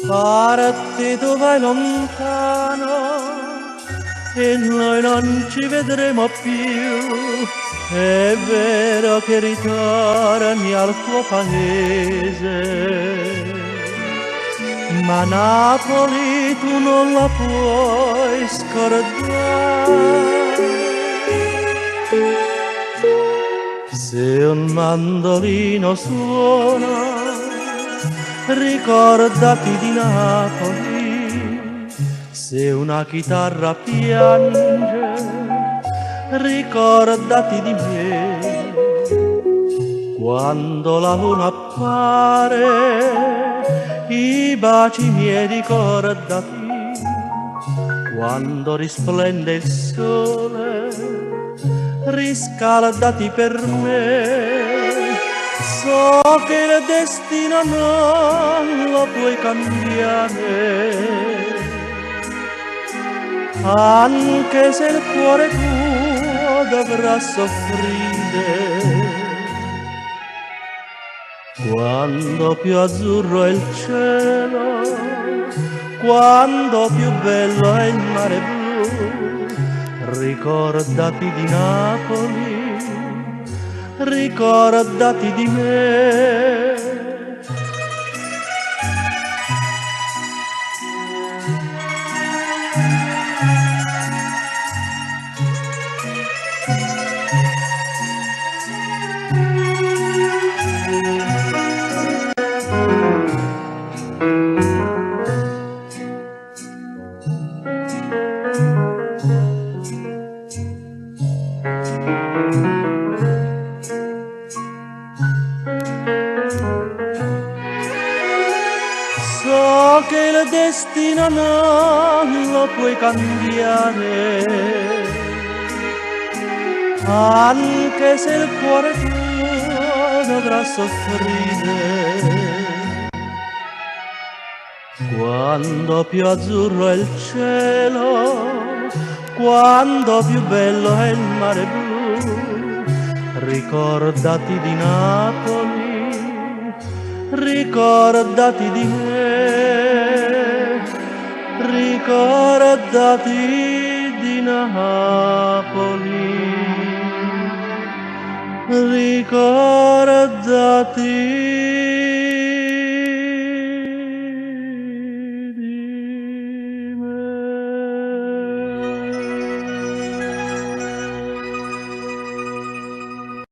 Parti tu vai lontano e noi non ci vedremo più. È vero che ritorni al tuo paese, ma Napoli tu non la puoi scordare. Se un mandolino suona, ricordati di Napoli. Se una chitarra piange, ricordati di me. Quando la luna appare, i baci miei ricordati. Quando risplende il sole, riscaldati per me. So che il destino non lo puoi cambiare, anche se il cuore tuo dovrà soffrire. Quando più azzurro è il cielo, quando più bello è il mare blu, ricordati di Napoli, ricordati di me. So che il destino non lo puoi cambiare, anche se il cuore tuo dovrà soffrire. Quando più azzurro è il cielo, quando più bello è il mare blu, ricordati di Napoli, ricordati di me, ricordati di Napoli, ricordati